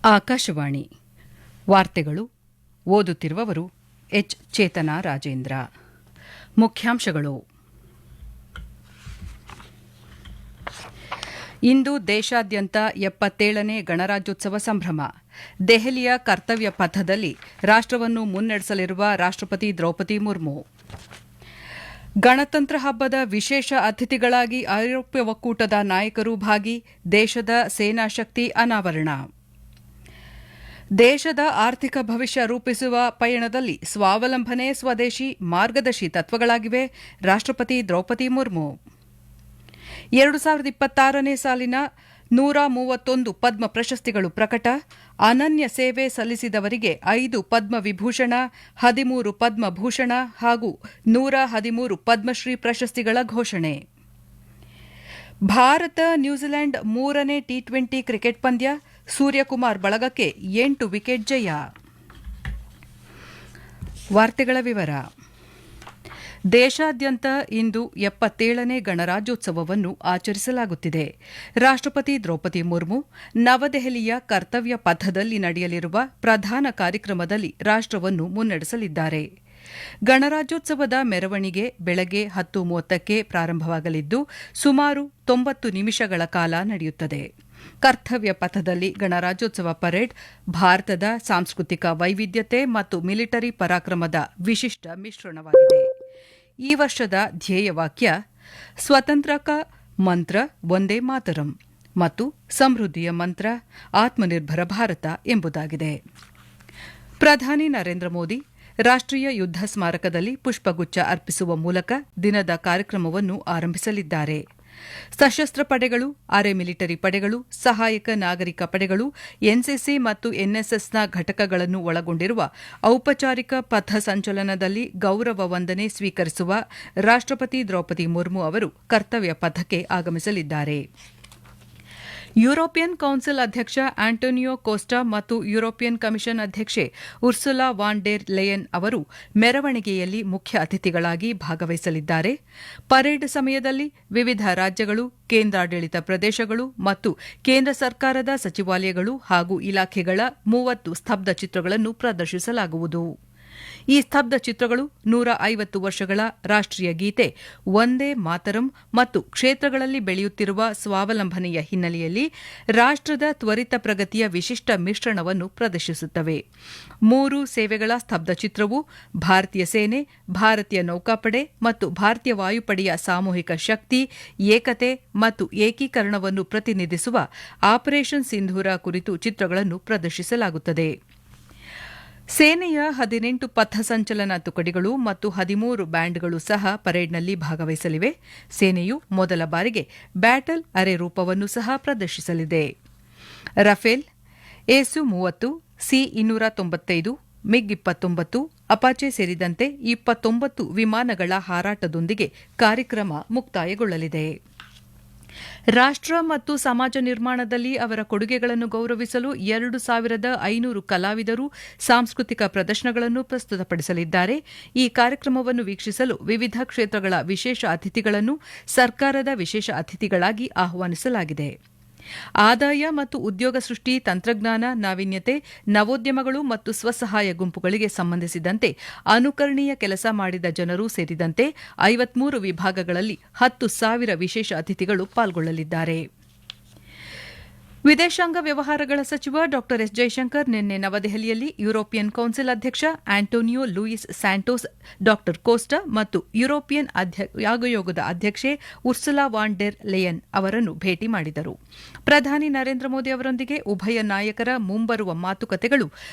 ಆಕಾಶವಾಣಿ ವಾರ್ತೆಗಳು ಓದುತ್ತಿರುವವರು ಎಚ್ ಚೇತನಾ ರಾಜೇಂದ್ರ. ಮುಖ್ಯಾಂಶಗಳು. ಇಂದು ದೇಶಾದ್ಯಂತ 77ನೇ ಗಣರಾಜ್ಯೋತ್ಸವ ಸಂಭ್ರಮ. ದೆಹಲಿಯ ಕರ್ತವ್ಯ ಪಥದಲ್ಲಿ ರಾಷ್ಟವನ್ನು ಮುನ್ನಡೆಸಲಿರುವ ರಾಷ್ಟಪತಿ ದ್ರೌಪದಿ ಮುರ್ಮು. ಗಣತಂತ್ರ ಹಬ್ಬದ ವಿಶೇಷ ಅತಿಥಿಗಳಾಗಿ ಐರೋಪ್ಯ ಒಕ್ಕೂಟದ ನಾಯಕರು ಭಾಗಿ. ದೇಶದ ಸೇನಾ ಶಕ್ತಿ ಅನಾವರಣ. ದೇಶದ ಆರ್ಥಿಕ ಭವಿಷ್ಯ ರೂಪಿಸುವ ಪಯಣದಲ್ಲಿ ಸ್ವಾವಲಂಬನೆ ಸ್ವದೇಶಿ ಮಾರ್ಗದರ್ಶಿ ತತ್ವಗಳಾಗಿವೆ. ರಾಷ್ಟಪತಿ ದ್ರೌಪದಿ ಮುರ್ಮು. 2026ನೇ ಸಾಲಿನ 131 ಪದ್ಮ ಪ್ರಶಸ್ತಿಗಳು ಪ್ರಕಟ. ಅನನ್ಯ ಸೇವೆ ಸಲ್ಲಿಸಿದವರಿಗೆ 5 ಪದ್ಮ ವಿಭೂಷಣ, 13 ಪದ್ಮಭೂಷಣ ಹಾಗೂ 113 ಪದ್ಮಶ್ರೀ ಪ್ರಶಸ್ತಿಗಳ ಘೋಷಣೆ. ಭಾರತ ನ್ಯೂಜಿಲೆಂಡ್ 3ನೇ ಟಿ20 ಕ್ರಿಕೆಟ್ ಪಂದ್ಯ. ಸೂರ್ಯಕುಮಾರ್ ಬಳಗಕ್ಕೆ 8 ವಿಕೆಟ್ ಜಯ. ವಾರ್ತೆಗಳ ವಿವರ. ದೇಶಾದ್ಯಂತ ಇಂದು 77ನೇ ಗಣರಾಜ್ಯೋತ್ಸವವನ್ನು ಆಚರಿಸಲಾಗುತ್ತಿದೆ. ರಾಷ್ಟಪತಿ ದ್ರೌಪದಿ ಮುರ್ಮು ನವದೆಹಲಿಯ ಕರ್ತವ್ಯ ಪಥದಲ್ಲಿ ನಡೆಯಲಿರುವ ಪ್ರಧಾನ ಕಾರ್ಯಕ್ರಮದಲ್ಲಿ ರಾಷ್ಟವನ್ನು ಮುನ್ನಡೆಸಲಿದ್ದಾರೆ. ಗಣರಾಜ್ಯೋತ್ಸವದ ಮೆರವಣಿಗೆ ಬೆಳಗ್ಗೆ 10:30ಕ್ಕೆ ಪ್ರಾರಂಭವಾಗಲಿದ್ದು ಸುಮಾರು 90 ನಿಮಿಷಗಳ ಕಾಲ ನಡೆಯುತ್ತದೆ. ಕರ್ತವ್ಯ ಪಥದಲ್ಲಿ ಗಣರಾಜ್ಯೋತ್ಸವ ಪರೇಡ್ ಭಾರತದ ಸಾಂಸ್ಕೃತಿಕ ವೈವಿಧ್ಯತೆ ಮತ್ತು ಮಿಲಿಟರಿ ಪರಾಕ್ರಮದ ವಿಶಿಷ್ಟ ಮಿಶ್ರಣವಾಗಿದೆ. ಈ ವರ್ಷದ ಧ್ಯೇಯವಾಕ್ಯ ಸ್ವತಂತ್ರಕ ಮಂತ್ರ ಒಂದೇ ಮಾತರಂ ಮತ್ತು ಸಮೃದ್ಧಿಯ ಮಂತ್ರ ಆತ್ಮನಿರ್ಭರ ಭಾರತ ಎಂಬುದಾಗಿದೆ. ಪ್ರಧಾನಿ ನರೇಂದ್ರ ಮೋದಿ ರಾಷ್ಟೀಯ ಯುದ್ಧ ಸ್ಮಾರಕದಲ್ಲಿ ಪುಷ್ಪಗುಚ್ಛ ಅರ್ಪಿಸುವ ಮೂಲಕ ದಿನದ ಕಾರ್ಯಕ್ರಮವನ್ನು ಆರಂಭಿಸಲಿದ್ದಾರೆ. ಸಶಸ್ತ್ರ ಪಡೆಗಳು, ಅರೆ ಮಿಲಿಟರಿ ಪಡೆಗಳು, ಸಹಾಯಕ ನಾಗರಿಕ ಪಡೆಗಳು, ಎನ್ಸಿಸಿ ಮತ್ತು ಎನ್ಎಸ್ಎಸ್ನ ಘಟಕಗಳನ್ನು ಒಳಗೊಂಡಿರುವ ಔಪಚಾರಿಕ ಪಥ ಸಂಚಲನದಲ್ಲಿ ಗೌರವ ವಂದನೆ ಸ್ವೀಕರಿಸುವ ರಾಷ್ಟಪತಿ ದ್ರೌಪದಿ ಮುರ್ಮು ಅವರು ಕರ್ತವ್ಯ ಪಥಕ್ಕೆ ಆಗಮಿಸಲಿದ್ದಾರೆ. ಯುರೋಪಿಯನ್ ಕೌನ್ಸಿಲ್ ಅಧ್ಯಕ್ಷ ಆಂಟೋನಿಯೋ ಕೋಸ್ಟಾ ಮತ್ತು ಯುರೋಪಿಯನ್ ಕಮಿಷನ್ ಅಧ್ಯಕ್ಷೆ ಉರ್ಸುಲಾ ವಾನ್ ಡೆರ್ ಲೆಯನ್ ಅವರು ಮೆರವಣಿಗೆಯಲ್ಲಿ ಮುಖ್ಯ ಅತಿಥಿಗಳಾಗಿ ಭಾಗವಹಿಸಲಿದ್ದಾರೆ. ಪರೇಡ್ ಸಮಯದಲ್ಲಿ ವಿವಿಧ ರಾಜ್ಯಗಳು, ಕೇಂದ್ರಾಡಳಿತ ಪ್ರದೇಶಗಳು ಮತ್ತು ಕೇಂದ್ರ ಸರ್ಕಾರದ ಸಚಿವಾಲಯಗಳು ಹಾಗೂ ಇಲಾಖೆಗಳ 30 ಸ್ತಬ್ಧ ಚಿತ್ರಗಳನ್ನು ಪ್ರದರ್ಶಿಸಲಾಗುವುದು. ಈ ಸ್ತಬ್ಧ ಚಿತ್ರಗಳು 150 ವರ್ಷಗಳ ರಾಷ್ಟೀಯ ಗೀತೆ ಒಂದೇ ಮಾತರಂ ಮತ್ತು ಕ್ಷೇತ್ರಗಳಲ್ಲಿ ಬೆಳೆಯುತ್ತಿರುವ ಸ್ವಾವಲಂಬನೆಯ ಹಿನ್ನೆಲೆಯಲ್ಲಿ ರಾಷ್ಟದ ತ್ವರಿತ ಪ್ರಗತಿಯ ವಿಶಿಷ್ಟ ಮಿಶ್ರಣವನ್ನು ಪ್ರದರ್ಶಿಸುತ್ತವೆ. 3 ಸೇವೆಗಳ ಸ್ತಬ್ಧ ಚಿತ್ರವು ಭಾರತೀಯ ಸೇನೆ, ಭಾರತೀಯ ನೌಕಾಪಡೆ ಮತ್ತು ಭಾರತೀಯ ವಾಯುಪಡೆಯ ಸಾಮೂಹಿಕ ಶಕ್ತಿ, ಏಕತೆ ಮತ್ತು ಏಕೀಕರಣವನ್ನು ಪ್ರತಿನಿಧಿಸುವ ಆಪರೇಷನ್ ಸಿಂಧೂರ ಕುರಿತು ಚಿತ್ರಗಳನ್ನು ಪ್ರದರ್ಶಿಸಲಾಗುತ್ತದೆ. ಸೇನೆಯ 18 ಪಥಸಂಚಲನ ತುಕಡಿಗಳು ಮತ್ತು 13 ಬ್ಯಾಂಡ್ಗಳು ಸಹ ಪರೇಡ್ನಲ್ಲಿ ಭಾಗವಹಿಸಲಿವೆ. ಸೇನೆಯು ಮೊದಲ ಬಾರಿಗೆ ಬ್ಯಾಟಲ್ ಅರೆ ರೂಪವನ್ನು ಸಹ ಪ್ರದರ್ಶಿಸಲಿದೆ. ರಫೇಲ್, ಏಸು-30, ಸಿ-295, ಮಿಗ್-29, ಅಪಾಚೆ ಸೇರಿದಂತೆ 29 ವಿಮಾನಗಳ ಹಾರಾಟದೊಂದಿಗೆ ಕಾರ್ಯಕ್ರಮ ಮುಕ್ತಾಯಗೊಳ್ಳಲಿದೆ. ರಾಷ್ಟ ಮತ್ತು ಸಮಾಜ ನಿರ್ಮಾಣದಲ್ಲಿ ಅವರ ಕೊಡುಗೆಗಳನ್ನು ಗೌರವಿಸಲು 2,500 ಕಲಾವಿದರು ಸಾಂಸ್ಕೃತಿಕ ಪ್ರದರ್ಶನಗಳನ್ನು ಪ್ರಸ್ತುತಪಡಿಸಲಿದ್ದಾರೆ. ಈ ಕಾರ್ಯಕ್ರಮವನ್ನು ವೀಕ್ಷಿಸಲು ವಿವಿಧ ಕ್ಷೇತ್ರಗಳ ವಿಶೇಷ ಅತಿಥಿಗಳನ್ನು ಸರ್ಕಾರದ ವಿಶೇಷ ಅತಿಥಿಗಳಾಗಿ ಆಹ್ವಾನಿಸಲಾಗಿದೆ. ಆದಾಯ ಮತ್ತು ಉದ್ಯೋಗ ಸೃಷ್ಟಿ, ತಂತ್ರಜ್ಞಾನ, ನಾವೀನ್ಯತೆ, ನವೋದ್ಯಮಗಳು ಮತ್ತು ಸ್ವಸಹಾಯ ಗುಂಪುಗಳಿಗೆ ಸಂಬಂಧಿಸಿದಂತೆ ಅನುಕರಣೀಯ ಕೆಲಸ ಮಾಡಿದ ಜನರು ಸೇರಿದಂತೆ 53 ವಿಭಾಗಗಳಲ್ಲಿ 10,000 ವಿಶೇಷ ಅತಿಥಿಗಳು ಪಾಲ್ಗೊಳ್ಳಲಿದ್ದಾರೆ. ವಿದೇಶಾಂಗ ವ್ಯವಹಾರಗಳ ಸಚಿವ ಡಾ ಎಸ್ ಜೈಶಂಕರ್ ನಿನ್ನೆ ನವದೆಹಲಿಯಲ್ಲಿ ಯುರೋಪಿಯನ್ ಕೌನ್ಸಿಲ್ ಅಧ್ಯಕ್ಷ ಆಂಟೋನಿಯೋ ಲೂಯಿಸ್ ಸ್ಯಾಂಟೋಸ್, ಡಾ ಕೋಸ್ಟಾ ಮತ್ತು ಯುರೋಪಿಯನ್ ಆಯೋಗದ ಅಧ್ಯಕ್ಷೆ ಉರ್ಸುಲಾ ವಾನ್ ಡೆರ್ ಲೆಯನ್ ಅವರನ್ನು ಭೇಟಿ ಮಾಡಿದರು. ಪ್ರಧಾನಿ ನರೇಂದ್ರ ಮೋದಿ ಅವರೊಂದಿಗೆ ಉಭಯ ನಾಯಕರ ಮುಂಬರುವ ಮಾತುಕತೆಗಳು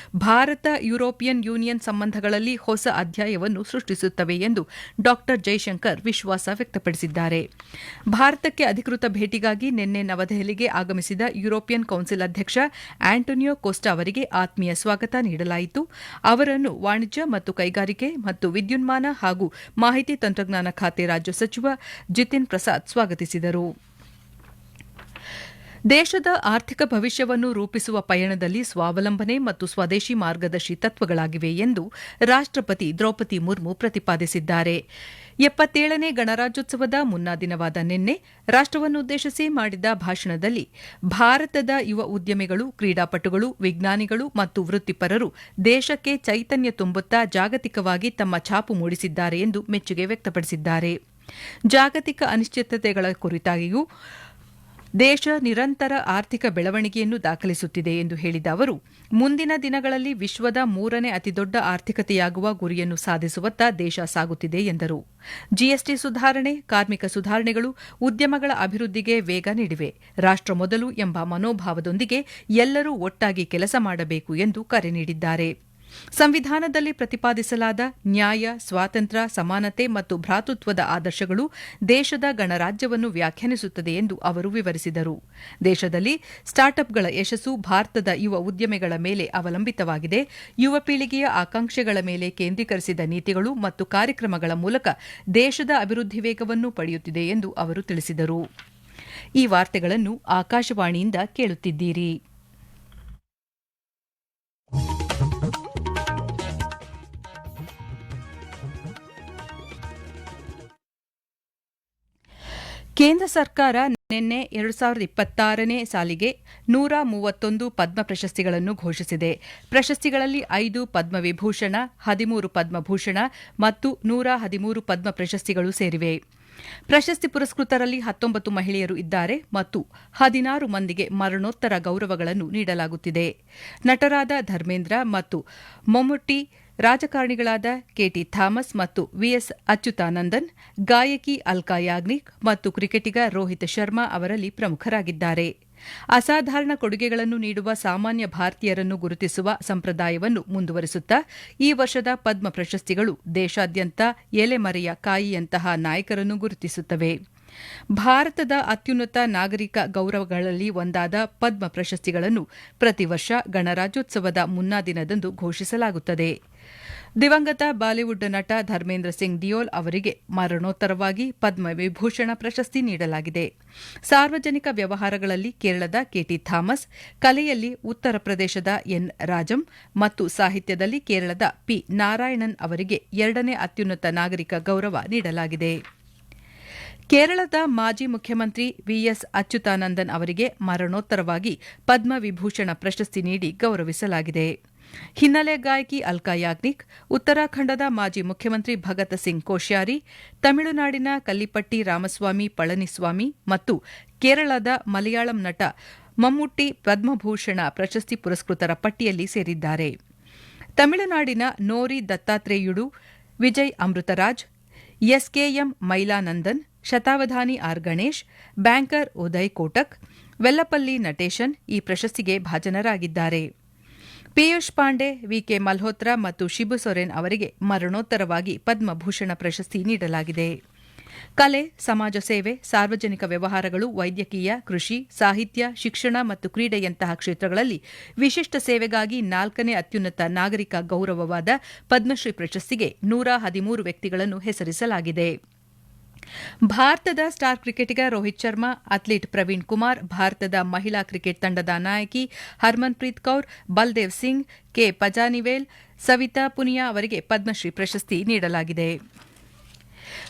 ಭಾರತ ಯುರೋಪಿಯನ್ ಯೂನಿಯನ್ ಸಂಬಂಧಗಳಲ್ಲಿ ಹೊಸ ಅಧ್ಯಾಯವನ್ನು ಸೃಷ್ಟಿಸುತ್ತವೆ ಎಂದು ಡಾ ಜೈಶಂಕರ್ ವಿಶ್ವಾಸ ವ್ಯಕ್ತಪಡಿಸಿದ್ದಾರೆ. ಭಾರತಕ್ಕೆ ಅಧಿಕೃತ ಭೇಟಿಗಾಗಿ ನಿನ್ನೆ ನವದೆಹಲಿಗೆ ಆಗಮಿಸಿದ ಯುರೋಪಿಯನ್ ಕೌನ್ಸಿಲ್ ಅಧ್ಯಕ್ಷ ಆಂಟೋನಿಯೋ ಕೋಸ್ಟಾ ಅವರಿಗೆ ಆತ್ಮೀಯ ಸ್ವಾಗತ ನೀಡಲಾಯಿತು. ಅವರನ್ನು ವಾಣಿಜ್ಯ ಮತ್ತು ಕೈಗಾರಿಕೆ ಮತ್ತು ವಿದ್ಯುನ್ಮಾನ ಹಾಗೂ ಮಾಹಿತಿ ತಂತ್ರಜ್ಞಾನ ಖಾತೆ ರಾಜ್ಯ ಸಚಿವ ಜಿತಿನ್ ಪ್ರಸಾದ್ ಸ್ವಾಗತಿಸಿದರು. ದೇಶದ ಆರ್ಥಿಕ ಭವಿಷ್ಯವನ್ನು ರೂಪಿಸುವ ಪಯಣದಲ್ಲಿ ಸ್ವಾವಲಂಬನೆ ಮತ್ತು ಸ್ವದೇಶಿ ಮಾರ್ಗದರ್ಶಿ ತತ್ವಗಳಾಗಿವೆ ಎಂದು ರಾಷ್ಟಪತಿ ದ್ರೌಪದಿ ಮುರ್ಮು ಪ್ರತಿಪಾದಿಸಿದ್ದಾರೆ. 77ನೇ ಗಣರಾಜ್ಯೋತ್ಸವದ ಮುನ್ನಾ ದಿನವಾದ ನಿನ್ನೆ ರಾಷ್ಟವನ್ನುದ್ದೇಶಿಸಿ ಮಾಡಿದ ಭಾಷಣದಲ್ಲಿ ಭಾರತದ ಯುವ ಉದ್ಯಮಿಗಳು, ಕ್ರೀಡಾಪಟುಗಳು, ವಿಜ್ಞಾನಿಗಳು ಮತ್ತು ವೃತ್ತಿಪರರು ದೇಶಕ್ಕೆ ಚೈತನ್ಯ ತುಂಬುತ್ತಾ ಜಾಗತಿಕವಾಗಿ ತಮ್ಮ ಛಾಪು ಮೂಡಿಸಿದ್ದಾರೆ ಎಂದು ಮೆಚ್ಚುಗೆ ವ್ಯಕ್ತಪಡಿಸಿದ್ದಾರೆ. ಜಾಗತಿಕ ಅನಿಶ್ಚಿತತೆಗಳ ಕುರಿತಾಗಿಯೂ ದೇಶ ನಿರಂತರ ಆರ್ಥಿಕ ಬೆಳವಣಿಗೆಯನ್ನು ದಾಖಲಿಸುತ್ತಿದೆ ಎಂದು ಹೇಳಿದ ಅವರು, ಮುಂದಿನ ದಿನಗಳಲ್ಲಿ ವಿಶ್ವದ 3ನೇ ಅತಿದೊಡ್ಡ ಆರ್ಥಿಕತೆಯಾಗುವ ಗುರಿಯನ್ನು ಸಾಧಿಸುವತ್ತ ದೇಶ ಸಾಗುತ್ತಿದೆ ಎಂದರು. ಜಿಎಸ್ಟಿ ಸುಧಾರಣೆ, ಕಾರ್ಮಿಕ ಸುಧಾರಣೆಗಳು ಉದ್ಯಮಗಳ ಅಭಿವೃದ್ಧಿಗೆ ವೇಗ ನೀಡಿವೆ. ರಾಷ್ಟ್ರ ಮೊದಲು ಎಂಬ ಮನೋಭಾವದೊಂದಿಗೆ ಎಲ್ಲರೂ ಒಟ್ಟಾಗಿ ಕೆಲಸ ಮಾಡಬೇಕು ಎಂದು ಕರೆ ನೀಡಿದ್ದಾರೆ. ಸಂವಿಧಾನದಲ್ಲಿ ಪ್ರತಿಪಾದಿಸಲಾದ ನ್ಯಾಯ, ಸ್ವಾತಂತ್ರ್ಯ, ಸಮಾನತೆ ಮತ್ತು ಭ್ರಾತೃತ್ವದ ಆದರ್ಶಗಳು ದೇಶದ ಗಣರಾಜ್ಯವನ್ನು ವ್ಯಾಖ್ಯಾನಿಸುತ್ತದೆ ಎಂದು ಅವರು ವಿವರಿಸಿದರು. ದೇಶದಲ್ಲಿ ಸ್ಟಾರ್ಟ್ಅಪ್ಗಳ ಯಶಸ್ಸು ಭಾರತದ ಯುವ ಉದ್ಯಮಿಗಳ ಮೇಲೆ ಅವಲಂಬಿತವಾಗಿದೆ. ಯುವ ಪೀಳಿಗೆಯ ಆಕಾಂಕ್ಷೆಗಳ ಮೇಲೆ ಕೇಂದ್ರೀಕರಿಸಿದ ನೀತಿಗಳು ಮತ್ತು ಕಾರ್ಯಕ್ರಮಗಳ ಮೂಲಕ ದೇಶದ ಅಭಿವೃದ್ಧಿ ವೇಗವನ್ನು ಪಡೆಯುತ್ತಿದೆ ಎಂದು ಅವರು ತಿಳಿಸಿದರು. ಈ ವಾರ್ತೆಗಳನ್ನು ಆಕಾಶವಾಣಿಯಿಂದ ಕೇಳುತ್ತಿದ್ದೀರಿ. ಕೇಂದ್ರ ಸರ್ಕಾರ ನಿನ್ನೆ 2026ನೇ ಸಾಲಿಗೆ 131 ಪದ್ಮ ಪ್ರಶಸ್ತಿಗಳನ್ನು ಘೋಷಿಸಿದೆ. ಪ್ರಶಸ್ತಿಗಳಲ್ಲಿ 5 ಪದ್ಮವಿಭೂಷಣ, 13 ಪದ್ಮಭೂಷಣ ಮತ್ತು 113 ಪದ್ಮ ಪ್ರಶಸ್ತಿಗಳು ಸೇರಿವೆ. ಪ್ರಶಸ್ತಿ ಪುರಸ್ಕೃತರಲ್ಲಿ 19 ಮಹಿಳೆಯರು ಇದ್ದಾರೆ ಮತ್ತು 16 ಮಂದಿಗೆ ಮರಣೋತ್ತರ ಗೌರವಗಳನ್ನು ನೀಡಲಾಗುತ್ತಿದೆ. ನಟರಾದ ಧರ್ಮೇಂದ್ರ ಮತ್ತು ಮಮ್ಮುಟ್ಟಿ, ರಾಜಕಾರಣಿಗಳಾದ ಕೆಟಿ ಥಾಮಸ್ ಮತ್ತು ವಿಎಸ್ ಅಚ್ಯುತಾನಂದನ್, ಗಾಯಕಿ ಅಲ್ಕಾ ಯಾಗ್ನಿಕ್ ಮತ್ತು ಕ್ರಿಕೆಟಿಗ ರೋಹಿತ್ ಶರ್ಮಾ ಅವರಲ್ಲಿ ಪ್ರಮುಖರಾಗಿದ್ದಾರೆ. ಅಸಾಧಾರಣ ಕೊಡುಗೆಗಳನ್ನು ನೀಡುವ ಸಾಮಾನ್ಯ ಭಾರತೀಯರನ್ನು ಗುರುತಿಸುವ ಸಂಪ್ರದಾಯವನ್ನು ಮುಂದುವರಿಸುತ್ತಾ ಈ ವರ್ಷದ ಪದ್ಮ ಪ್ರಶಸ್ತಿಗಳು ದೇಶಾದ್ಯಂತ ಎಲೆಮರೆಯ ಕಾಯಿಯಂತಹ ನಾಯಕರನ್ನು ಗುರುತಿಸುತ್ತವೆ. ಭಾರತದ ಅತ್ಯುನ್ನತ ನಾಗರಿಕ ಗೌರವಗಳಲ್ಲಿ ಒಂದಾದ ಪದ್ಮ ಪ್ರಶಸ್ತಿಗಳನ್ನು ಪ್ರತಿ ವರ್ಷ ಗಣರಾಜ್ಯೋತ್ಸವದ ಮುನ್ನಾ ದಿನದಂದು ಘೋಷಿಸಲಾಗುತ್ತದೆ. ದಿವಂಗತ ಬಾಲಿವುಡ್ ನಟ ಧರ್ಮೇಂದ್ರ ಸಿಂಗ್ ದಿಯೋಲ್ ಅವರಿಗೆ ಮರಣೋತ್ತರವಾಗಿ ಪದ್ಮವಿಭೂಷಣ ಪ್ರಶಸ್ತಿ ನೀಡಲಾಗಿದೆ. ಸಾರ್ವಜನಿಕ ವ್ಯವಹಾರಗಳಲ್ಲಿ ಕೇರಳದ ಕೆಟಿ ಥಾಮಸ್, ಕಲೆಯಲ್ಲಿ ಉತ್ತರ ಪ್ರದೇಶದ ಎನ್ ರಾಜಂ ಮತ್ತು ಸಾಹಿತ್ಯದಲ್ಲಿ ಕೇರಳದ ಪಿ ನಾರಾಯಣನ್ ಅವರಿಗೆ 2ನೇ ಅತ್ಯುನ್ನತ ನಾಗರಿಕ ಗೌರವ ನೀಡಲಾಗಿದೆ. ಕೇರಳದ ಮಾಜಿ ಮುಖ್ಯಮಂತ್ರಿ ವಿಎಸ್ ಅಚ್ಯುತಾನಂದನ್ ಅವರಿಗೆ ಮರಣೋತ್ತರವಾಗಿ ಪದ್ಮವಿಭೂಷಣ ಪ್ರಶಸ್ತಿ ನೀಡಿ ಗೌರವಿಸಲಾಗಿದೆ. ಹಿನ್ನೆಲೆ ಗಾಯಕಿ ಅಲ್ಕಾ ಯಾಗ್ನಿಕ್, ಉತ್ತರಾಖಂಡದ ಮಾಜಿ ಮುಖ್ಯಮಂತ್ರಿ ಭಗತ್ ಸಿಂಗ್ ಕೋಶ್ಯಾರಿ, ತಮಿಳುನಾಡಿನ ಕಲ್ಲಿಪಟ್ಟಿ ರಾಮಸ್ವಾಮಿ ಪಳನಿಸ್ವಾಮಿ ಮತ್ತು ಕೇರಳದ ಮಲಯಾಳಂ ನಟ ಮಮ್ಮುಟ್ಟಿ ಪದ್ಮಭೂಷಣ ಪ್ರಶಸ್ತಿ ಪುರಸ್ಕೃತರ ಪಟ್ಟಿಯಲ್ಲಿ ಸೇರಿದ್ದಾರೆ. ತಮಿಳುನಾಡಿನ ನೋರಿ ದತ್ತಾತ್ರೇಯುಡು, ವಿಜಯ್ ಅಮೃತರಾಜ್, ಎಸ್ಕೆಎಂ ಮೈಲಾನಂದನ್, ಶತಾವಧಾನಿ ಆರ್ ಗಣೇಶ್, ಬ್ಯಾಂಕರ್ ಉದಯ್ ಕೋಟಕ್, ವೆಲ್ಲಪಲ್ಲಿ ನಟೇಶನ್ ಈ ಪ್ರಶಸ್ತಿಗೆ ಭಾಜನರಾಗಿದ್ದಾರೆ. ಪಿಯೂಷ್ ಪಾಂಡೆ, ವಿಕೆ ಮಲ್ಹೋತ್ರಾ ಮತ್ತು ಶಿಬು ಸೊರೆನ್ ಅವರಿಗೆ ಮರಣೋತ್ತರವಾಗಿ ಪದ್ಮಭೂಷಣ ಪ್ರಶಸ್ತಿ ನೀಡಲಾಗಿದೆ. ಕಲೆ, ಸಮಾಜ ಸೇವೆ, ಸಾರ್ವಜನಿಕ ವ್ಯವಹಾರಗಳು, ವೈದ್ಯಕೀಯ, ಕೃಷಿ, ಸಾಹಿತ್ಯ, ಶಿಕ್ಷಣ ಮತ್ತು ಕ್ರೀಡೆಯಂತಹ ಕ್ಷೇತ್ರಗಳಲ್ಲಿ ವಿಶಿಷ್ಟ ಸೇವೆಗಾಗಿ 4ನೇ ಅತ್ಯುನ್ನತ ನಾಗರಿಕ ಗೌರವವಾದ ಪದ್ಮಶ್ರೀ ಪ್ರಶಸ್ತಿಗೆ 113 ವ್ಯಕ್ತಿಗಳನ್ನು ಹೆಸರಿಸಲಾಗಿದೆ. ಭಾರತದ ಸ್ಟಾರ್ ಕ್ರಿಕೆಟಿಗ ರೋಹಿತ್ ಶರ್ಮಾ, ಅಥ್ಲೀಟ್ ಪ್ರವೀಣ್ ಕುಮಾರ್, ಭಾರತದ ಮಹಿಳಾ ಕ್ರಿಕೆಟ್ ತಂಡದ ನಾಯಕಿ ಹರ್ಮನ್ಪ್ರೀತ್ ಕೌರ್, ಬಲ್ದೇವ್ ಸಿಂಗ್, ಕೆ ಪಜಾನಿವೇಲ್, ಸವಿತಾ ಪುನಿಯಾ ಅವರಿಗೆ ಪದ್ಮಶ್ರೀ ಪ್ರಶಸ್ತಿ ನೀಡಲಾಗಿದೆ.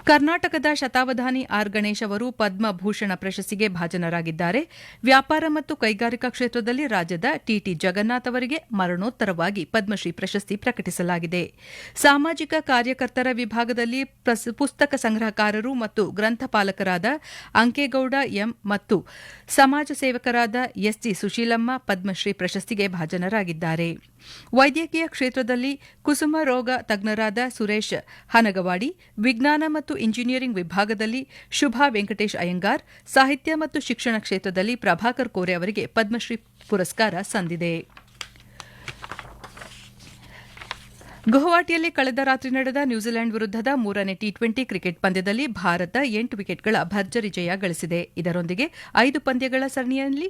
ಕರ್ನಾಟಕದ ಶತಾವಧಾನಿ ಆರ್ ಗಣೇಶ್ ಅವರು ಪದ್ಮಭೂಷಣ ಪ್ರಶಸ್ತಿಗೆ ಭಾಜನರಾಗಿದ್ದಾರೆ. ವ್ಯಾಪಾರ ಮತ್ತು ಕೈಗಾರಿಕಾ ಕ್ಷೇತ್ರದಲ್ಲಿ ರಾಜ್ಯದ ಟಿಟಿ ಜಗನ್ನಾಥ್ ಅವರಿಗೆ ಮರಣೋತ್ತರವಾಗಿ ಪದ್ಮಶ್ರೀ ಪ್ರಶಸ್ತಿ ಪ್ರಕಟಿಸಲಾಗಿದೆ. ಸಾಮಾಜಿಕ ಕಾರ್ಯಕರ್ತರ ವಿಭಾಗದಲ್ಲಿ ಪುಸ್ತಕ ಸಂಗ್ರಹಕಾರರು ಮತ್ತು ಗ್ರಂಥಪಾಲಕರಾದ ಅಂಕೇಗೌಡ ಎಂ ಮತ್ತು ಸಮಾಜ ಸೇವಕರಾದ ಎಸ್ಜಿ ಸುಶೀಲಮ್ಮ ಪದ್ಮಶ್ರೀ ಪ್ರಶಸ್ತಿಗೆ ಭಾಜನರಾಗಿದ್ದಾರೆ. ವೈದ್ಯಕೀಯ ಕ್ಷೇತ್ರದಲ್ಲಿ ಕುಸುಮ ರೋಗ ತಜ್ಞರಾದ ಸುರೇಶ್ ಹನಗವಾಡಿ, ವಿಜ್ಞಾನ ಮತ್ತು ಇಂಜಿನಿಯರಿಂಗ್ ವಿಭಾಗದಲ್ಲಿ ಶುಭಾ ವೆಂಕಟೇಶ್ ಅಯ್ಯಂಗಾರ್, ಸಾಹಿತ್ಯ ಮತ್ತು ಶಿಕ್ಷಣ ಕ್ಷೇತ್ರದಲ್ಲಿ ಪ್ರಭಾಕರ್ ಕೋರೆ ಅವರಿಗೆ ಪದ್ಮಶ್ರೀ ಪುರಸ್ಕಾರ ಸಂದಿದೆ. ಗುವಾಹಟಿಯಲ್ಲಿ ಕಳೆದ ರಾತ್ರಿ ನಡೆದ ನ್ಯೂಜಿಲೆಂಡ್ ವಿರುದ್ಧದ 3ನೇ ಟಿ20 ಕ್ರಿಕೆಟ್ ಪಂದ್ಯದಲ್ಲಿ ಭಾರತ 8 ವಿಕೆಟ್ಗಳ ಭರ್ಜರಿ ಜಯ ಗಳಿಸಿದೆ. ಇದರೊಂದಿಗೆ 5 ಪಂದ್ಯಗಳ ಸರಣಿಯಲ್ಲಿ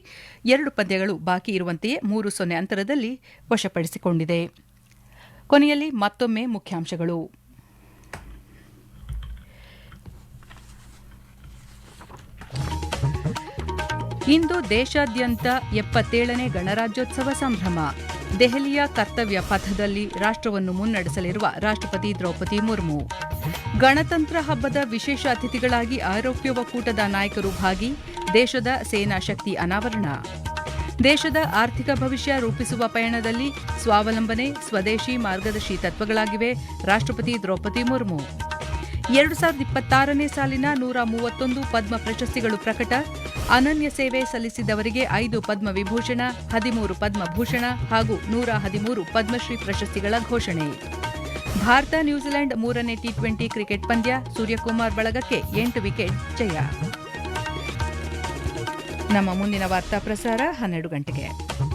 2 ಪಂದ್ಯಗಳು ಬಾಕಿ ಇರುವಂತೆಯೇ 3-0 ಅಂತರದಲ್ಲಿ ವಶಪಡಿಸಿಕೊಂಡಿದೆ. ಕೊನೆಯಲ್ಲಿ ಮತ್ತೊಮ್ಮೆ ಮುಖ್ಯಾಂಶಗಳು. ಇಂದು ದೇಶಾದ್ಯಂತ 77ನೇ ಗಣರಾಜ್ಯೋತ್ಸವ ಸಂಭ್ರಮ. ದೆಹಲಿಯ ಕರ್ತವ್ಯ ಪಥದಲ್ಲಿ ರಾಷ್ಟ್ರವನ್ನು ಮುನ್ನಡೆಸಲಿರುವ ರಾಷ್ಟ್ರಪತಿ ದ್ರೌಪದಿ ಮುರ್ಮು. ಗಣತಂತ್ರ ಹಬ್ಬದ ವಿಶೇಷ ಅತಿಥಿಗಳಾಗಿ ಐರೋಪ್ಯ ಒಕ್ಕೂಟದ ನಾಯಕರು ಭಾಗಿ. ದೇಶದ ಸೇನಾ ಶಕ್ತಿ ಅನಾವರಣ. ದೇಶದ ಆರ್ಥಿಕ ಭವಿಷ್ಯ ರೂಪಿಸುವ ಪಯಣದಲ್ಲಿ ಸ್ವಾವಲಂಬನೆ, ಸ್ವದೇಶಿ ಮಾರ್ಗದರ್ಶಿ ತತ್ವಗಳಾಗಿವೆ. ರಾಷ್ಟ್ರಪತಿ ದ್ರೌಪದಿ ಮುರ್ಮು. 2026ನೇ ಸಾಲಿನ 131 ಪದ್ಮ ಪ್ರಶಸ್ತಿಗಳು ಪ್ರಕಟ. ಅನನ್ಯ ಸೇವೆ ಸಲ್ಲಿಸಿದವರಿಗೆ 5 ಪದ್ಮ ವಿಭೂಷಣ, 13 ಪದ್ಮಭೂಷಣ ಹಾಗೂ 113 ಪದ್ಮಶ್ರೀ ಪ್ರಶಸ್ತಿಗಳ ಘೋಷಣೆ. ಭಾರತ ನ್ಯೂಜಿಲೆಂಡ್ 3ನೇ ಟಿ20 ಕ್ರಿಕೆಟ್ ಪಂದ್ಯ. ಸೂರ್ಯಕುಮಾರ್ ಬಳಗಕ್ಕೆ 8 ವಿಕೆಟ್ ಜಯ. ನಮ್ಮ ಮುಂದಿನ ವಾರ್ತಾ ಪ್ರಸಾರ 12 ಗಂಟೆಗೆ.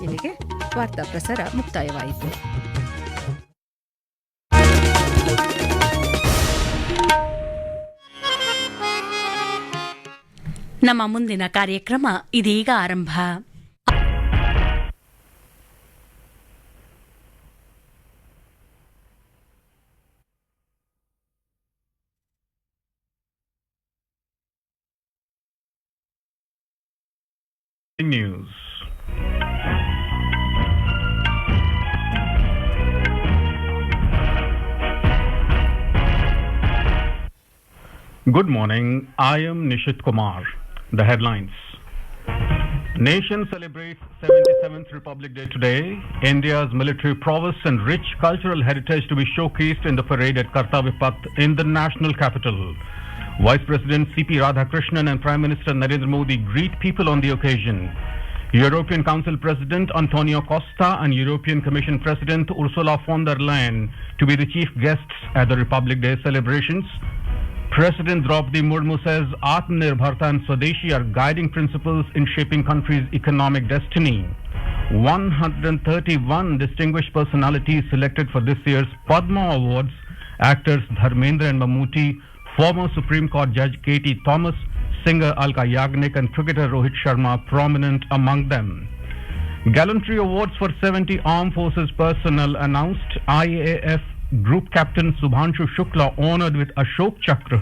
ಇಲ್ಲಿಗೆ ವಾರ್ತಾ ಪ್ರಸಾರ ಮುಕ್ತಾಯವಾಯಿತು. ನಮ್ಮ ಮುಂದಿನ ಕಾರ್ಯಕ್ರಮ ಇದೀಗ ಆರಂಭ. News. Good morning. I am Nishit Kumar. The headlines. Nation celebrates 77th Republic Day today. India's military prowess and rich cultural heritage to be showcased in the parade at Kartavya Path in the national capital. Vice President C.P. Radhakrishnan and Prime Minister Narendra Modi greet people on the occasion. European Council President Antonio Costa and European Commission President Ursula von der Leyen to be the chief guests at the Republic Day celebrations. President Draupadi Murmu says Atmanirbharta and Swadeshi are guiding principles in shaping country's economic destiny. 131 distinguished personalities selected for this year's Padma Awards. Actors Dharmendra and Mammootty, former Supreme Court Judge K.T. Thomas, singer Alka Yagnik and cricketer Rohit Sharma prominent among them. Gallantry awards for 70 armed forces personnel announced. IAF Group Captain Subhanshu Shukla honored with Ashok Chakra.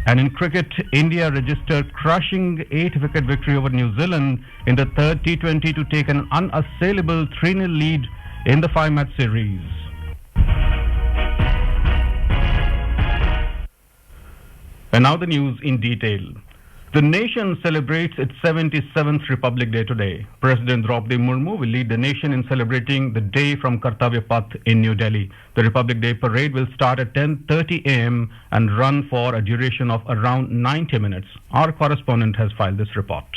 And in cricket, India registered crushing 8-wicket victory over New Zealand in the third T20 to take an unassailable 3-0 lead in the 5-match series. And now the news in detail. The nation celebrates its 77th Republic Day today. President Draupadi Murmu will lead the nation in celebrating the day from Kartavya Path in New Delhi. The Republic Day parade will start at 10:30 a.m. and run for a duration of around 90 minutes. Our correspondent has filed this report.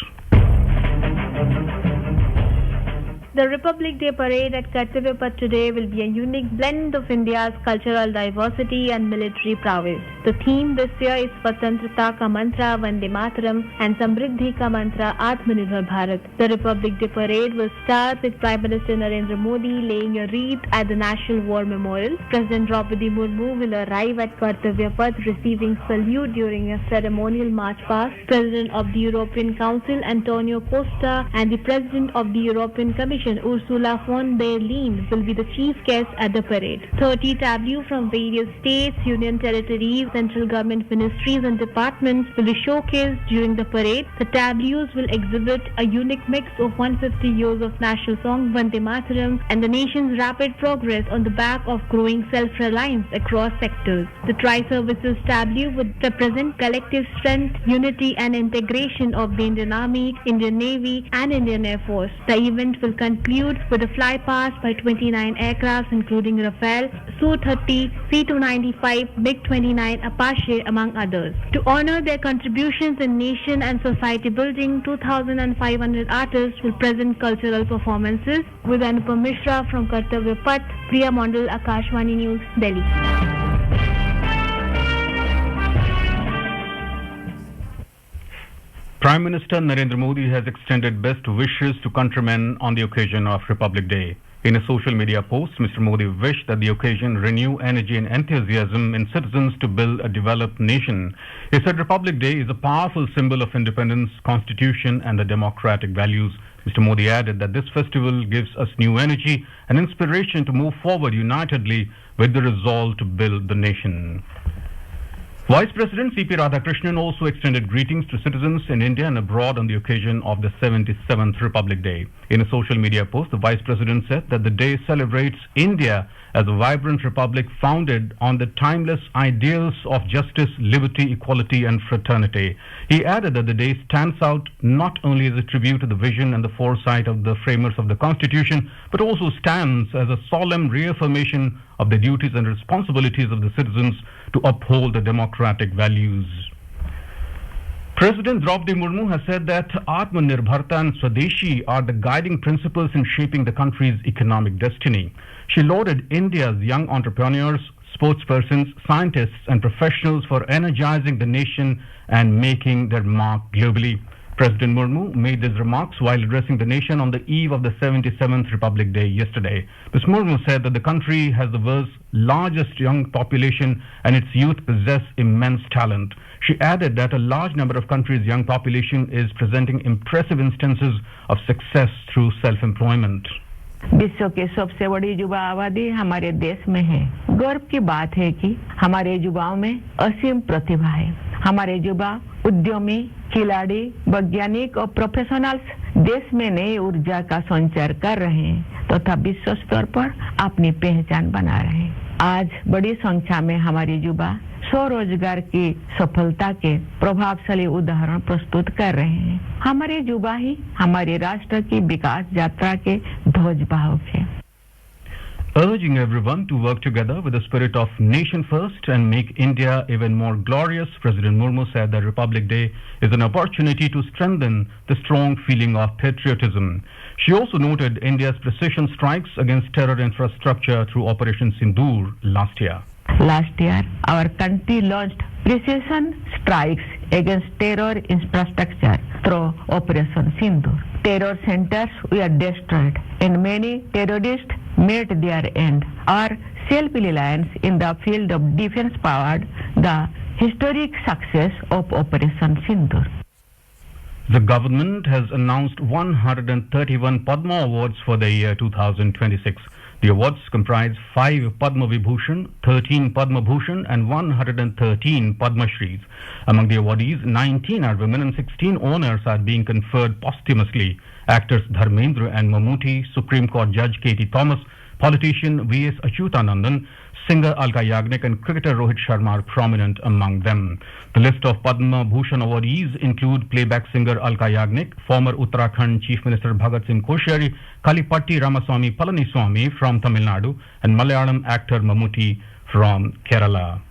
The Republic Day parade at Kartavya Path today will be a unique blend of India's cultural diversity and military prowess. The theme this year is Swatantrata Ka Mantra Vande Mataram and Samriddhi Ka Mantra Atmanirbhar Bharat. The Republic Day parade will start with Prime Minister Narendra Modi laying a wreath at the National War Memorial. President Draupadi Murmu will arrive at Kartavya Path receiving salute during a ceremonial march past. President of the European Council Antonio Costa and the President of the European Commission Ursula von der Leyen will be the chief guests at the parade. 30 tableaux from various states, union territories, central government ministries and departments will be showcased during the parade. The tableaux will exhibit a unique mix of 150 years of national song Vande Mataram and the nation's rapid progress on the back of growing self-reliance across sectors. The tri-services tableau would represent collective strength, unity and integration of the Indian Army, Indian Navy and Indian Air Force. The event will conclude with a flypast by 29 aircrafts including Rafale, Su-30, C-295, MiG-29, Apache among others. To honor their contributions in nation and society building, 2,500 artists will present cultural performances. With Anupam Mishra from Kartavya Path, Priya Mondal, Akashvani News, Delhi. Prime Minister Narendra Modi has extended best wishes to countrymen on the occasion of Republic Day. In a social media post, Mr. Modi wished that the occasion renew energy and enthusiasm in citizens to build a developed nation. He said Republic Day is a powerful symbol of independence, constitution and the democratic values. Mr. Modi added that this festival gives us new energy and inspiration to move forward unitedly with the resolve to build the nation. Vice President C.P. Radhakrishnan also extended greetings to citizens in India and abroad on the occasion of the 77th Republic Day. In a social media post, the Vice President said that the day celebrates India as a vibrant republic founded on the timeless ideals of justice, liberty, equality and fraternity. He added that the day stands out not only as a tribute to the vision and the foresight of the framers of the Constitution, but also stands as a solemn reaffirmation of the duties and responsibilities of the citizens to uphold the democratic values. President Draupadi Murmu has said that Atmanirbharta and Swadeshi are the guiding principles in shaping the country's economic destiny. She lauded India's young entrepreneurs, sportspersons, scientists and professionals for energizing the nation and making their mark globally. President Murmu made these remarks while addressing the nation on the eve of the 77th Republic Day yesterday. Ms. Murmu said that the country has the world's largest young population and its youth possess immense talent. She added that a large number of countries' young population is presenting impressive instances of success through self-employment. विश्व के सबसे बड़ी युवा आबादी हमारे देश में है। गर्व की बात है कि हमारे युवाओं में असीम प्रतिभा है। हमारे युवा उद्यमी, खिलाड़ी, वैज्ञानिक और प्रोफेशनल्स देश में नई ऊर्जा का संचार कर रहे हैं तथा विश्व स्तर पर अपनी पहचान बना रहे हैं। आज बड़ी संख्या में हमारे युवा स्वरोजगार की सफलता के प्रभावशाली उदाहरण प्रस्तुत कर रहे हैं। हमारे युवा ही हमारे राष्ट्र की विकास यात्रा के ध्वजवाहक हैं। Urging everyone to work together with the spirit of nation first and make India even more glorious, President Murmu said that Republic Day is an opportunity to strengthen the strong feeling of patriotism. She also noted India's precision strikes against terror infrastructure through Operation Sindoor last year. Last year, our country launched precision strikes against terror infrastructure through Operation Sindoor. Terror centers were destroyed and many terrorists met their end. Our self-reliance in the field of defense powered the historic success of Operation Sindoor. The government has announced 131 Padma Awards for the year 2026. The awards comprise 5 Padma Vibhushan, 13 Padma Bhushan and 113 Padma Shris. Among the awardees, 19 are women and 16 honors are being conferred posthumously. Actors Dharmendra and Mammootty, Supreme Court Judge K.T. Thomas, politician V.S. Achyutanandan, singer Alka Yagnik and cricketer Rohit Sharma are prominent among them. The list of Padma Bhushan awardees include playback singer Alka Yagnik, former Uttarakhand Chief Minister Bhagat Singh Koshiyari, Kalipatti Ramaswamy Palaniswamy from Tamil Nadu and Malayalam actor Mammootty from Kerala.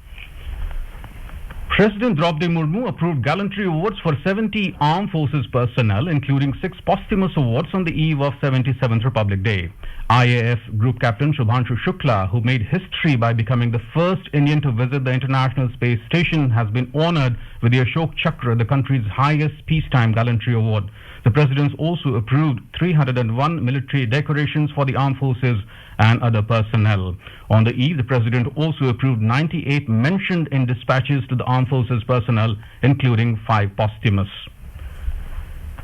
President Draupadi Murmu approved gallantry awards for 70 armed forces personnel, including 6 posthumous awards on the eve of 77th Republic Day. IAF Group Captain Shubhanshu Shukla, who made history by becoming the first Indian to visit the International Space Station, has been honored with the Ashok Chakra, the country's highest peacetime gallantry award. The President also approved 301 military decorations for the armed forces and other personnel. On the eve, the President also approved 98 mentioned in dispatches to the armed forces personnel, including 5 posthumous.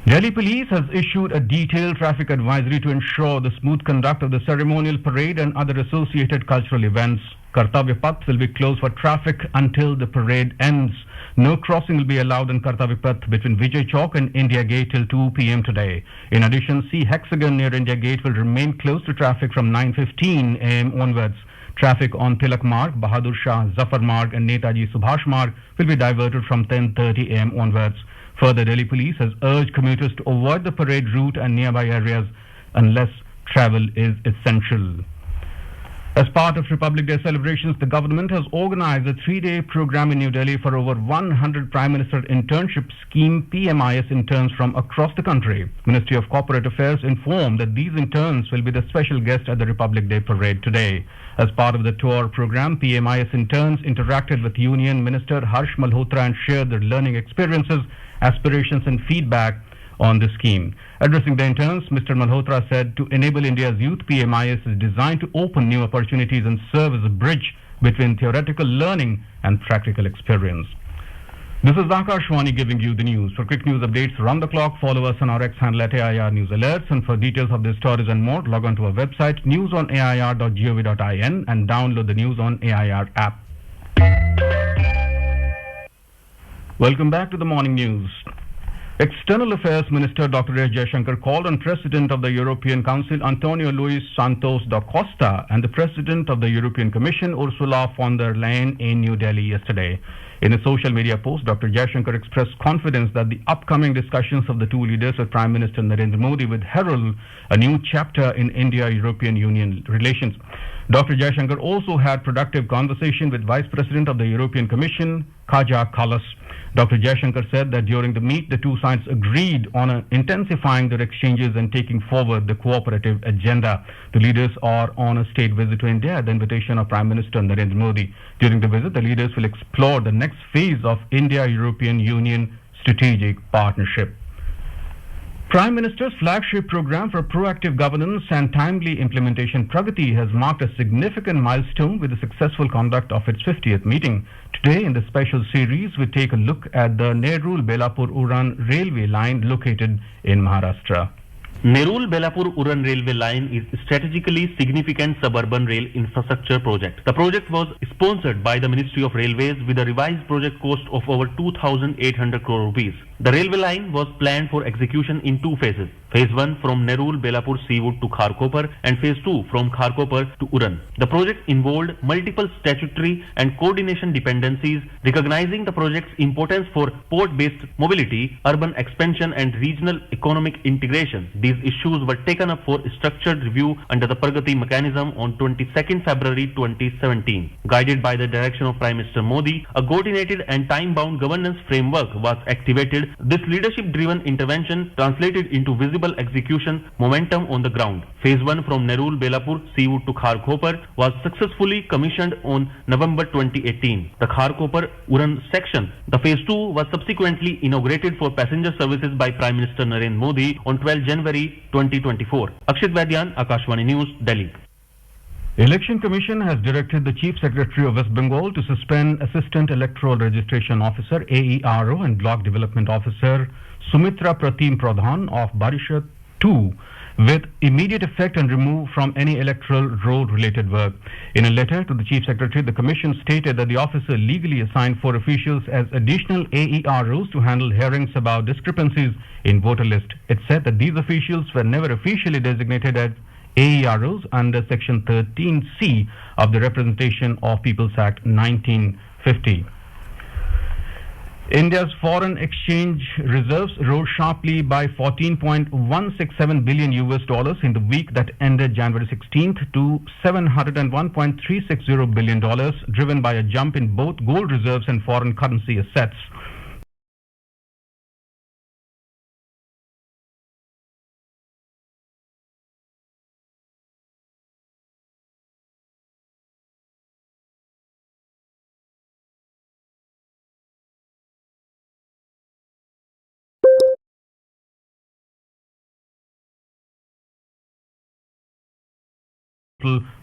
Delhi Police has issued a detailed traffic advisory to ensure the smooth conduct of the ceremonial parade and other associated cultural events. Kartavya Path will be closed for traffic until the parade ends. No crossing will be allowed on Kartavya Path between Vijay Chowk and India Gate till 2 p.m. today. In addition, C Hexagon near India Gate will remain closed to traffic from 9:15 a.m. onwards. Traffic on Tilak Marg, Bahadur Shah, Zafar Marg and Netaji Subhash Marg will be diverted from 10:30 a.m. onwards. Further, Delhi Police has urged commuters to avoid the parade route and nearby areas unless travel is essential. As part of Republic Day celebrations, the government has organized a 3-day program in New Delhi for over 100 Prime Minister Internship Scheme PMIS interns from across the country. Ministry of Corporate Affairs informed that these interns will be the special guest at the Republic Day parade today. As part of the tour program, PMIS interns interacted with Union Minister Harsh Malhotra and shared their learning experiences, aspirations and feedback on the scheme. Addressing the interns, Mr. Malhotra said to enable India's youth, PMIS is designed to open new opportunities and serve as a bridge between theoretical learning and practical experience. This is Akashwani giving you the news. For quick news updates around the clock, follow us on our X handle at AIR News Alerts. And for details of these stories and more, log on to our website newsonair.gov.in and download the News on AIR app. Welcome back to the morning news. External Affairs Minister Dr. S. Jaishankar called on President of the European Council Antonio Luis Santos da Costa and the President of the European Commission Ursula von der Leyen in New Delhi yesterday. In a social media post, Dr. Jaishankar expressed confidence that the upcoming discussions of the two leaders with Prime Minister Narendra Modi would herald a new chapter in India-European Union relations. Dr. Jaishankar also had productive conversation with Vice President of the European Commission, Kaja Kallas. Dr. Jaishankar said that during the meet, the two sides agreed on intensifying their exchanges and taking forward the cooperative agenda. The leaders are on a state visit to India at the invitation of Prime Minister Narendra Modi. During the visit, the leaders will explore the next phase of India-European Union strategic partnership. Prime Minister's flagship program for proactive governance and timely implementation, Pragati, has marked a significant milestone with the successful conduct of its 50th meeting. Today, in the special series, we take a look at the Nerul-Belapur-Uran railway line located in Maharashtra. Nerul-Belapur-Uran railway line is a strategically significant suburban rail infrastructure project. The project was sponsored by the Ministry of Railways with a revised project cost of over 2,800 crore rupees. The railway line was planned for execution in two phases. Phase 1 from Nerul-Belapur Seawood to Kharkopar and Phase 2 from Kharkopar to Uran. The project involved multiple statutory and coordination dependencies, recognizing the project's importance for port-based mobility, urban expansion and regional economic integration. These issues were taken up for structured review under the Pragati mechanism on 22nd February 2017. Guided by the direction of Prime Minister Modi, a coordinated and time-bound governance framework was activated. This leadership-driven intervention translated into visible execution momentum on the ground. Phase 1 from Nerul-Belapur Seawood to Kharkopar was successfully commissioned on November 2018. The Kharkopar-Uran section, the Phase 2, was subsequently inaugurated for passenger services by Prime Minister Narendra Modi on 12 January 2024. Akshit Vaidyan, Akashvani News, Delhi. Election Commission has directed the Chief Secretary of West Bengal to suspend Assistant Electoral Registration Officer AERO and Block Development Officer Sumitra Pratim Pradhan of Barishat 2 with immediate effect and remove from any electoral road-related work. In a letter to the Chief Secretary, the Commission stated that the officer legally assigned 4 officials as additional AEROs to handle hearings about discrepancies in voter list. It said that these officials were never officially designated as AEROs under Section 13C of the Representation of Peoples Act 1950. India's foreign exchange reserves rose sharply by 14.167 billion US dollars in the week that ended January 16th to $701.360 billion, driven by a jump in both gold reserves and foreign currency assets.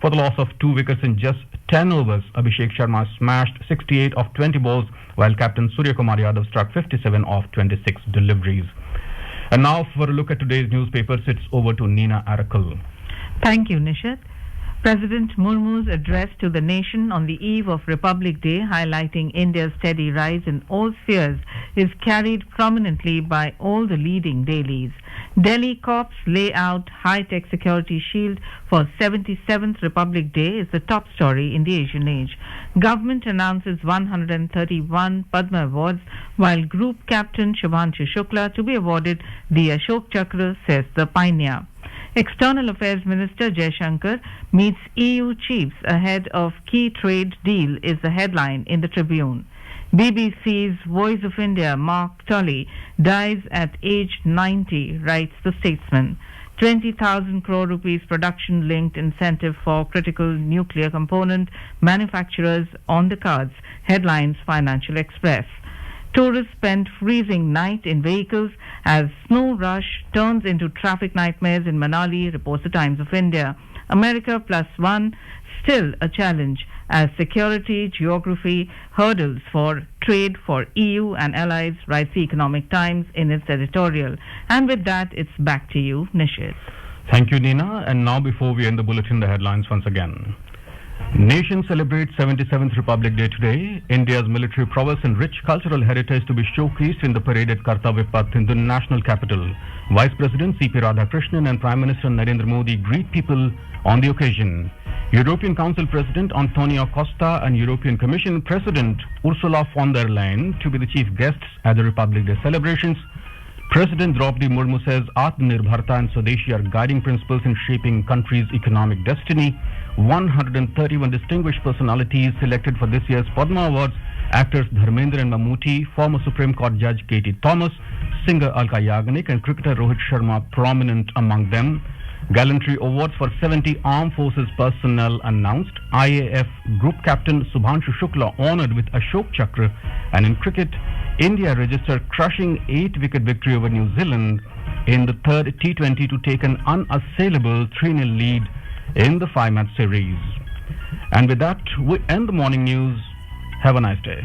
For the loss of 2 wickets in just 10 overs, Abhishek Sharma smashed 68 of 20 balls, while captain Surya Kumar Yadav struck 57 of 26 deliveries. And now for a look at today's newspapers, it's over to Nina Arakal. Thank you, Nishad. President Murmu's address to the nation on the eve of Republic Day, highlighting India's steady rise in all spheres, is carried prominently by all the leading dailies. Delhi cops lay out high-tech security shield for 77th Republic Day is the top story in the Asian Age. Government announces 131 Padma Awards, while Group Captain Shubhanshu Shukla to be awarded the Ashok Chakra, says the Pioneer. External Affairs Minister Jaishankar meets EU chiefs ahead of key trade deal is the headline in the Tribune. BBC's Voice of India, Mark Tully, dies at age 90, writes the Statesman. 20,000 crore rupees production-linked incentive for critical nuclear component manufacturers on the cards, headlines Financial Express. Tourists spend freezing night in vehicles as snow rush turns into traffic nightmares in Manali, reports the Times of India. America +1 still a challenge as security, geography, hurdles for trade for EU and allies, writes the Economic Times in its editorial. And with that, it's back to you, Nishit. Thank you, Nina. And now before we end the bulletin, the headlines once again. Nation celebrates 77th Republic Day today. India's military prowess and rich cultural heritage to be showcased in the parade at Kartavya Path in the national capital. Vice President C.P. Radhakrishnan and Prime Minister Narendra Modi greet people on the occasion. European Council President Antonio Costa and European Commission President Ursula von der Leyen to be the chief guests at the Republic Day celebrations. President Draupadi Murmu says Atmanirbharta and Swadeshi are guiding principles in shaping country's economic destiny. 131 distinguished personalities selected for this year's Padma Awards: actors Dharmendra and Mammootty, former Supreme Court Judge Katie Thomas, singer Alka Yagnik and cricketer Rohit Sharma prominent among them. Gallantry awards for 70 armed forces personnel announced. IAF Group Captain Subhanshu Shukla honored with Ashok Chakra. And in cricket, India registered crushing 8-wicket victory over New Zealand in the third T20 to take an unassailable 3-0 lead in the 5-match series. And with that, we end the morning news. Have a nice day.